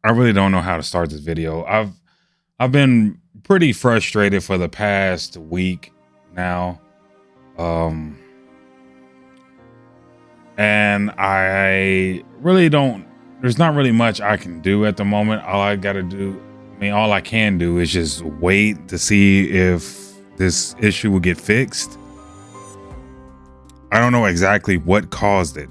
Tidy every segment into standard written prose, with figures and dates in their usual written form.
I really don't know how to start this video. I've been pretty frustrated for the past week now. And I really don't, there's not really much I can do at the moment. All I can do is just wait to see if this issue will get fixed. I don't know exactly what caused it,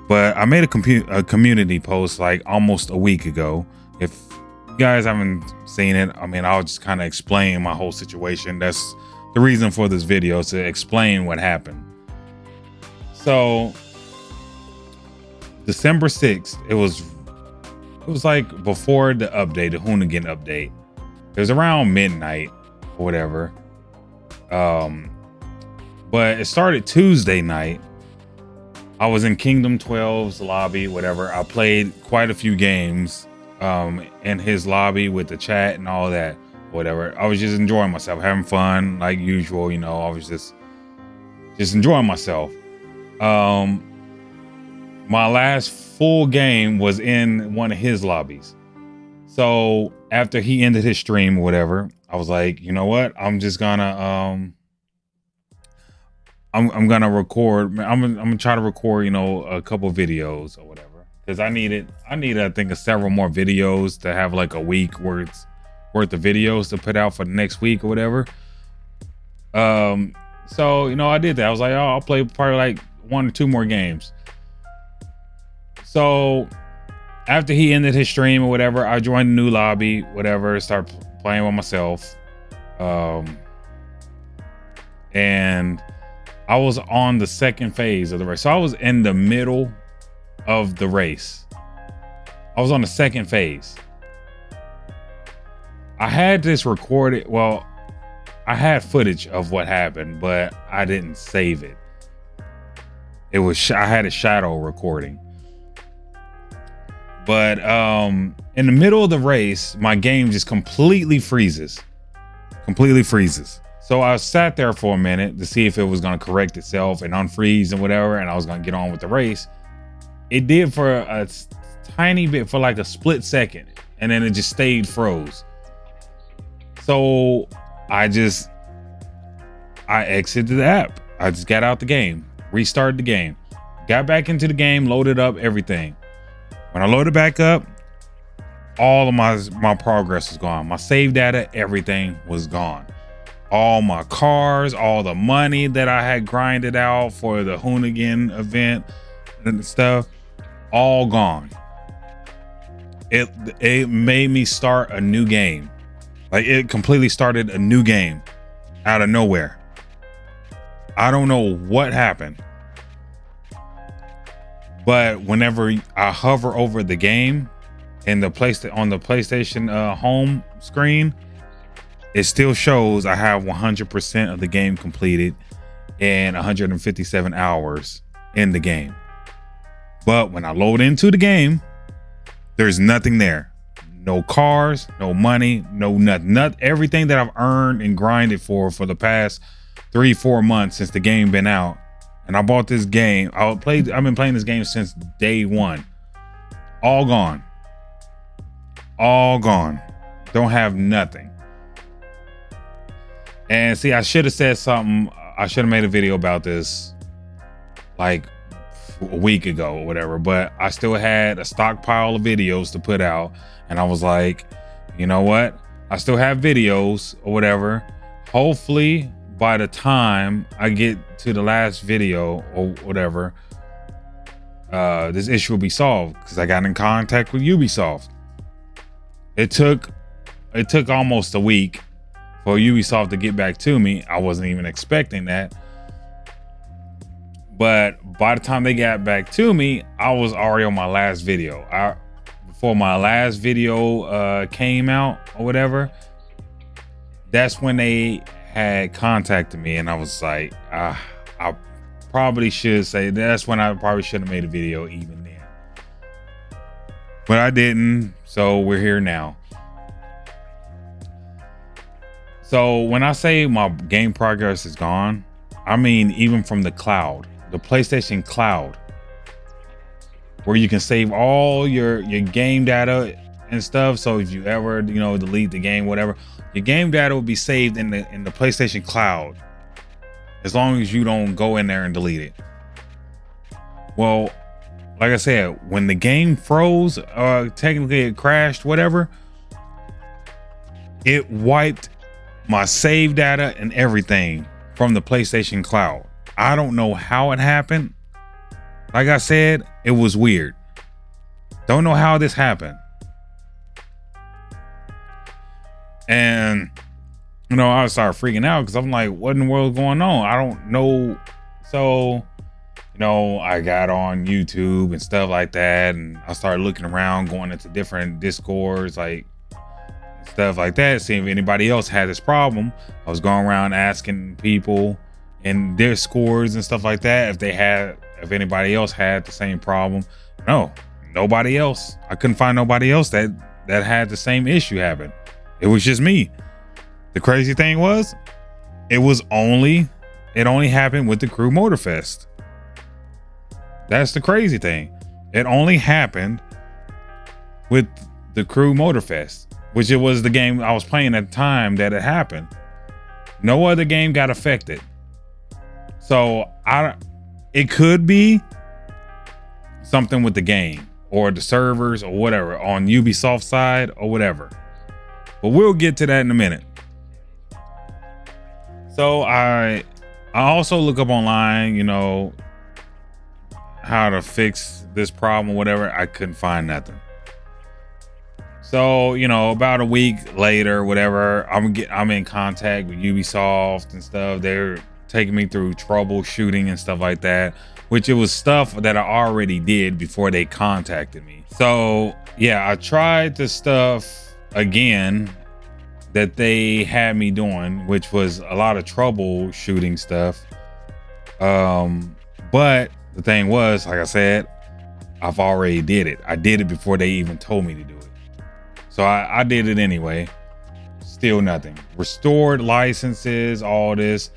but I made a community post like almost a week ago. If you guys haven't seen it, I'll just kind of explain my whole situation. That's the reason for this video, to explain what happened. So December 6th, it was like before the update, the Hoonigan update. It was around midnight or whatever. But it started Tuesday night. I was in Kingdom 12's lobby, whatever. I played quite a few games in his lobby with the chat and all that, whatever. I was just enjoying myself, having fun like usual, you know. I was just enjoying myself. My last full game was in one of his lobbies. So after he ended his stream or whatever, I was like, you know what? I'm just gonna I'm gonna record. I'm gonna try to record, you know, a couple videos or whatever, because I need I think several more videos to have like a week worth of videos to put out for the next week or whatever. So you know, I did that. I was like, oh, I'll play probably like 1 or 2 more games. So after he ended his stream or whatever, I joined a new lobby, whatever, start playing with myself. And I was on the second phase of the race. So I was in the middle of the race. I was on the second phase. I had this recorded. Well, I had footage of what happened, but I didn't save it. I had a shadow recording. But in the middle of the race, my game just completely freezes. So I sat there for a minute to see if it was going to correct itself and unfreeze and whatever, and I was going to get on with the race. It did for a tiny bit, for like a split second, and then it just stayed froze. So I exited the app. I just got out the game, restarted the game, got back into the game, loaded up everything. When I loaded back up, all of my progress was gone. My save data, everything was gone. All my cars, all the money that I had grinded out for the Hoonigan event and stuff, all gone. It made me start a new game. Like, it completely started a new game out of nowhere. I don't know what happened. But whenever I hover over the game and on the PlayStation home screen, it still shows I have 100% of the game completed and 157 hours in the game. But when I load into the game, there's nothing there. No cars, no money, no nothing. Everything that I've earned and grinded for the past 3-4 months since the game been out. And I bought this game. I've been playing this game since day one. All gone. All gone. Don't have nothing. And see, I should have said something. I should have made a video about this like a week ago or whatever, but I still had a stockpile of videos to put out. And I was like, you know what? I still have videos or whatever. Hopefully by the time I get to the last video or whatever, this issue will be solved, because I got in contact with Ubisoft. It took almost a week for Ubisoft to get back to me. I wasn't even expecting that. But by the time they got back to me, I was already on my last video. Before my last video came out or whatever, that's when they had contacted me, and I was like, I probably should say that's when I probably should have made a video even then. But I didn't, so we're here now. So when I say my game progress is gone, I mean even from the cloud, the PlayStation Cloud, where you can save all your game data and stuff. So if you ever, delete the game, whatever, your game data will be saved in the PlayStation Cloud, as long as you don't go in there and delete it. Well, like I said, when the game froze, technically it crashed, whatever, it wiped my save data and everything from the PlayStation Cloud. I don't know how it happened. Like I said, it was weird. Don't know how this happened. And I started freaking out, because I'm like, what in the world is going on? I don't know. So, I got on YouTube and stuff like that, and I started looking around, going into different Discords, like stuff like that, seeing if anybody else had this problem. I was going around asking people in their scores and stuff like that if anybody else had the same problem. No, nobody else. I couldn't find nobody else that had the same issue happen. It was just me. The crazy thing was, it only happened with the Crew Motorfest. That's the crazy thing. It only happened with the Crew Motorfest, which it was the game I was playing at the time that it happened. No other game got affected. So it could be something with the game or the servers or whatever on Ubisoft side or whatever. But we'll get to that in a minute. So I also look up online, how to fix this problem or whatever. I couldn't find nothing. So, about a week later, whatever, I'm in contact with Ubisoft and stuff. They're taking me through troubleshooting and stuff like that, which it was stuff that I already did before they contacted me. So yeah, I tried the stuff again that they had me doing, which was a lot of troubleshooting stuff. But the thing was, like I said, I've already did it. I did it before they even told me to do it. So I did it anyway. Still nothing. Restored licenses, all this,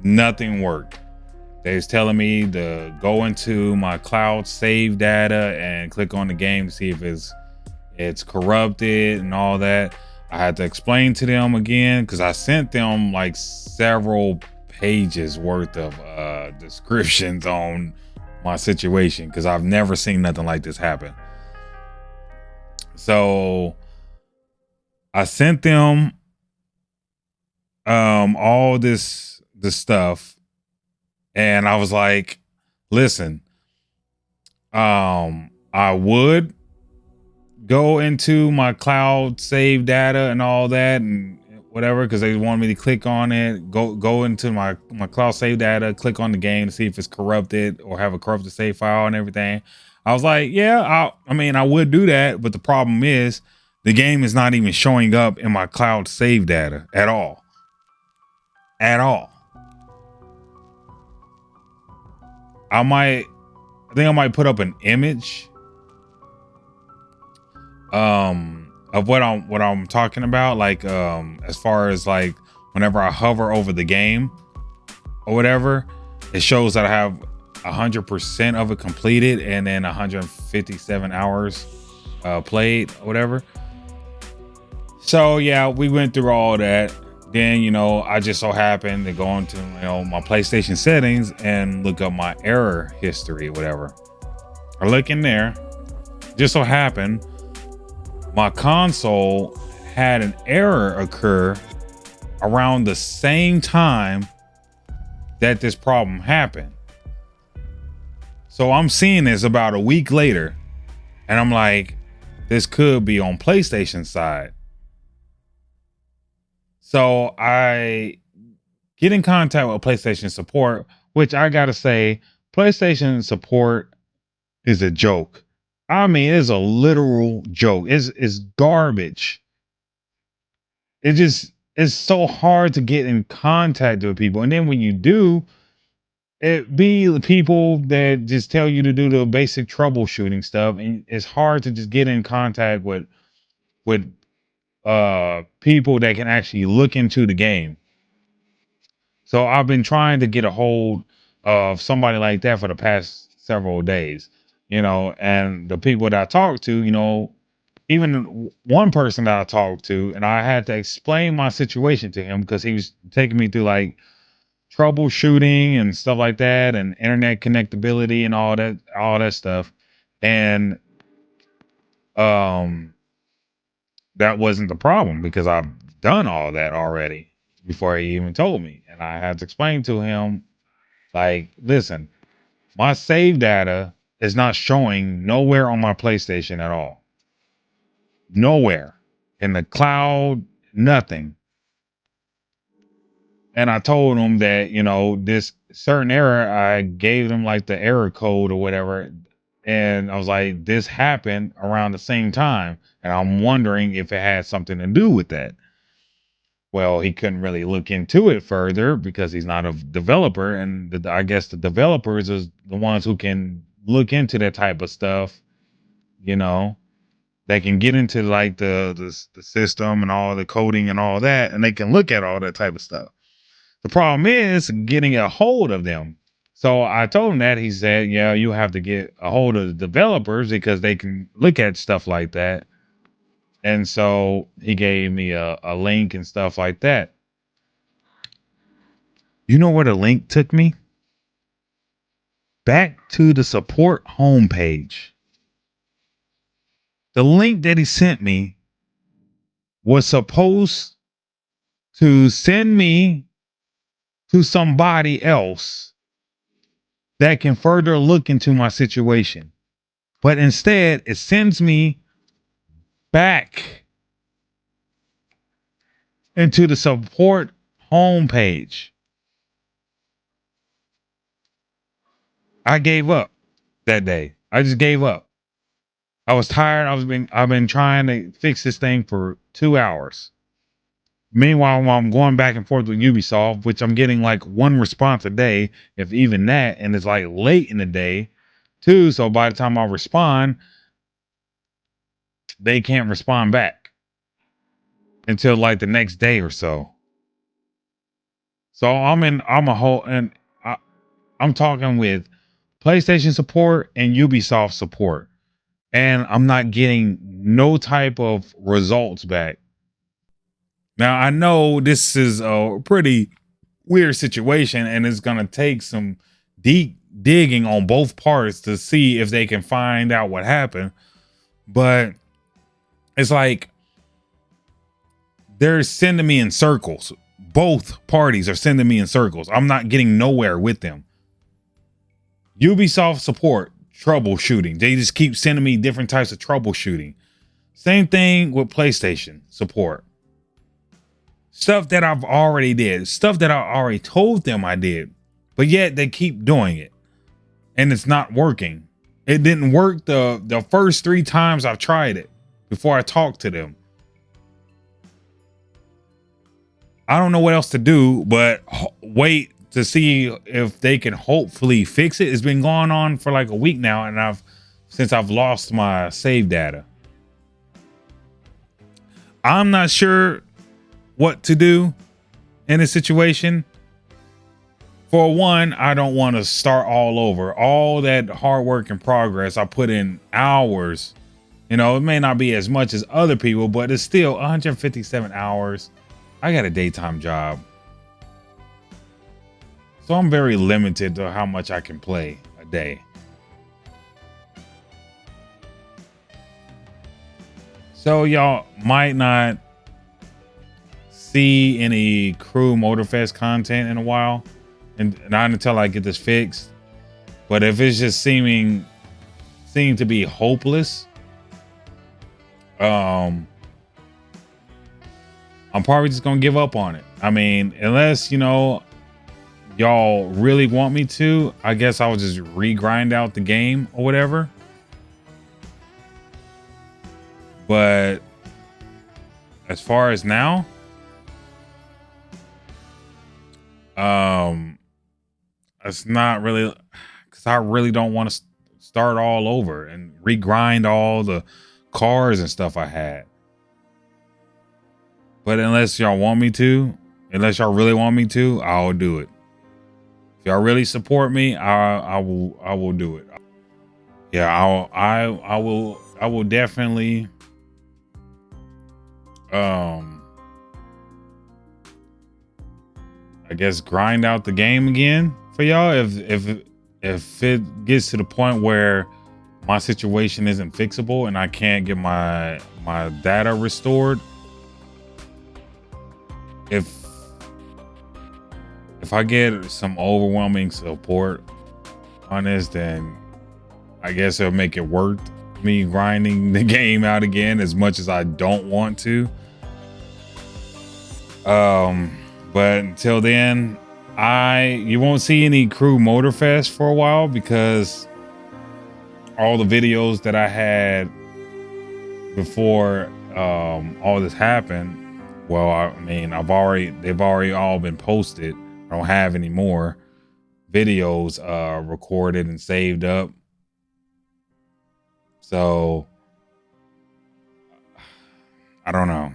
nothing worked. They was telling me to go into my cloud save data and click on the game to see if it's corrupted and all that. I had to explain to them again, because I sent them like several pages worth of descriptions on my situation, because I've never seen nothing like this happen. So I sent them all this stuff, and I was like, listen, I would go into my cloud save data and all that and whatever, because they wanted me to click on it, go into my cloud save data, click on the game to see if it's corrupted or have a corrupted save file and everything. I was like, yeah, I would do that, but the problem is the game is not even showing up in my cloud save data at all. At all. I think I might put up an image of what I'm talking about, like as far as like whenever I hover over the game or whatever, it shows that I have 100% of it completed and then 157 hours played or whatever. So yeah, we went through all that. Then I just so happened to go into my PlayStation settings and look up my error history, whatever. I look in there. Just so happened my console had an error occur around the same time that this problem happened. So I'm seeing this about a week later, and I'm like, this could be on PlayStation side. So I get in contact with PlayStation support, which I gotta say, PlayStation support is a joke. I mean, it's a literal joke. It's garbage. It's so hard to get in contact with people. And then when you do, it be the people that just tell you to do the basic troubleshooting stuff. And it's hard to just get in contact with people that can actually look into the game. So I've been trying to get a hold of somebody like that for the past several days, and the people that I talk to, even one person that I talked to, and I had to explain my situation to him because he was taking me through like troubleshooting and stuff like that and internet connectability and all that stuff. And um that wasn't the problem because I've done all that already before he even told me. And I had to explain to him, like, listen, my save data is not showing nowhere on my PlayStation at all. Nowhere. In the cloud, nothing. And I told him that, this certain error, I gave them like the error code or whatever. And I was like, this happened around the same time. And I'm wondering if it had something to do with that. Well, he couldn't really look into it further because he's not a developer. And I guess the developers is the ones who can look into that type of stuff, you know. They can get into like the system and all the coding and all that, and they can look at all that type of stuff. The problem is getting a hold of them. So I told him that. He said, yeah, you have to get a hold of the developers because they can look at stuff like that. And so he gave me a link and stuff like that. You know where the link took me? Back to the support homepage. The link that he sent me was supposed to send me to somebody else that can further look into my situation. But instead, it sends me back into the support homepage. I gave up that day. I just gave up. I was tired. I've been trying to fix this thing for 2 hours. Meanwhile, while I'm going back and forth with Ubisoft, which I'm getting like one response a day, if even that, and it's like late in the day too. So by the time I respond, they can't respond back until like the next day or so. So I'm a whole, and I'm talking with PlayStation support and Ubisoft support, and I'm not getting no type of results back. Now I know this is a pretty weird situation, and it's gonna take some deep digging on both parts to see if they can find out what happened. But it's like they're sending me in circles. Both parties are sending me in circles. I'm not getting nowhere with them. Ubisoft support troubleshooting. They just keep sending me different types of troubleshooting. Same thing with PlayStation support. Stuff that I've already did, stuff that I already told them I did, but yet they keep doing it and it's not working. It didn't work the first 3 times I've tried it before I talked to them. I don't know what else to do but wait to see if they can hopefully fix it. It's been going on for like a week now, and since I've lost my save data. I'm not sure what to do in this situation. For one, I don't want to start all over. All that hard work and progress I put in hours. It may not be as much as other people, but it's still 157 hours. I got a daytime job. So I'm very limited to how much I can play a day. So y'all might not see any Crew Motorfest content in a while, and not until I get this fixed. But if it's just seem to be hopeless, I'm probably just gonna give up on it. I mean, unless y'all really want me to, I guess I'll just re-grind out the game or whatever. But as far as now, it's not really, because I really don't want to start all over and re-grind all the cars and stuff I had. But unless y'all want me to, unless y'all really want me to, I'll do it. If y'all really support me, I will do it. Yeah, I will definitely I guess grind out the game again for y'all if it gets to the point where my situation isn't fixable and I can't get my data restored. If I get some overwhelming support on this, then I guess it'll make it worth me grinding the game out again, as much as I don't want to. But until then, you won't see any Crew Motorfest for a while, because all the videos that I had before all this happened, well, I mean, they've already all been posted. I don't have any more videos recorded and saved up. So I don't know.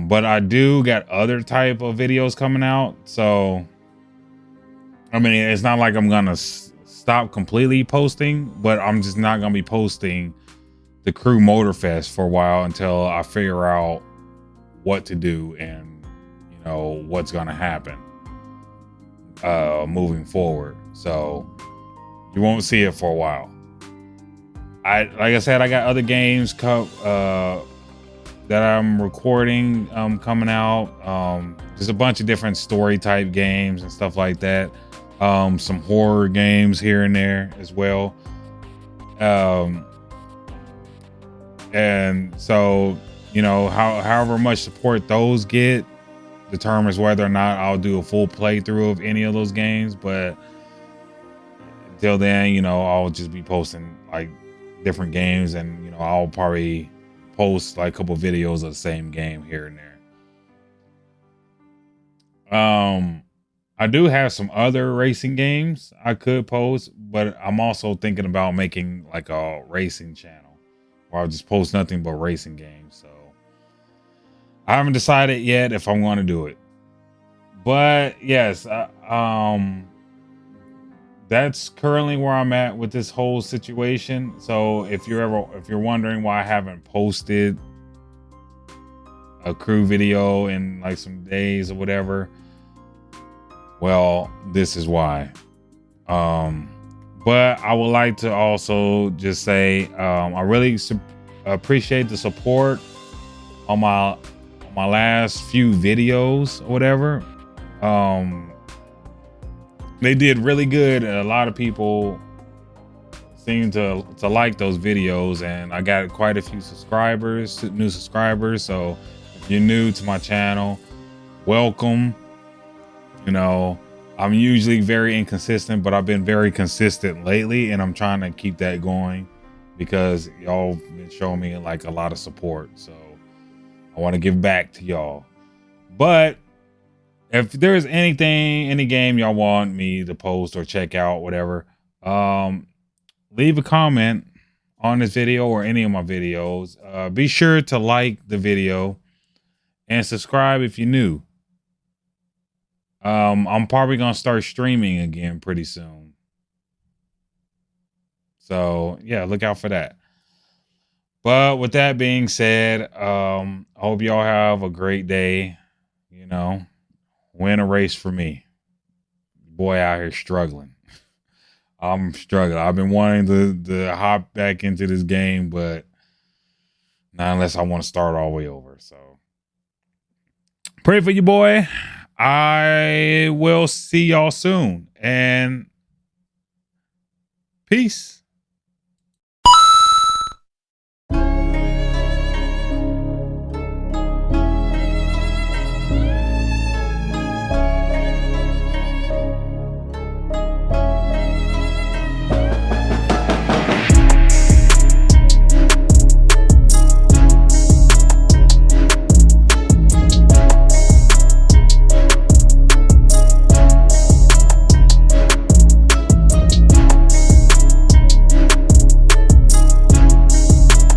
But I do got other type of videos coming out. So I mean, it's not like I'm gonna stop completely posting, but I'm just not gonna be posting the Crew Motorfest for a while until I figure out what to do and what's gonna happen moving forward. So you won't see it for a while. Like I said, I got other games that I'm recording coming out. There's a bunch of different story type games and stuff like that. Some horror games here and there as well. And so, however much support those get determines whether or not I'll do a full playthrough of any of those games. But until then, I'll just be posting like different games, and I'll probably post like a couple videos of the same game here and there. I do have some other racing games I could post, but I'm also thinking about making like a racing channel where I'll just post nothing but racing games. So I haven't decided yet if I'm going to do it, but yes, that's currently where I'm at with this whole situation. So if you're wondering why I haven't posted a Crew video in like some days or whatever, well, this is why. But I would like to also just say I really appreciate the support on my last few videos or whatever. They did really good, and a lot of people seem to like those videos, and I got quite a few new subscribers. So if you're new to my channel, welcome. I'm usually very inconsistent, but I've been very consistent lately, and I'm trying to keep that going because y'all been showing me like a lot of support. So I want to give back to y'all. But if there's any game y'all want me to post or check out, whatever, leave a comment on this video or any of my videos. Be sure to like the video and subscribe if you're new. I'm probably gonna start streaming again pretty soon. So yeah, look out for that. But with that being said, I hope y'all have a great day. Win a race for me. Boy out here struggling. I'm struggling. I've been wanting to hop back into this game, but Not unless I want to start all the way over. So pray for you, boy. I will see y'all soon. And peace.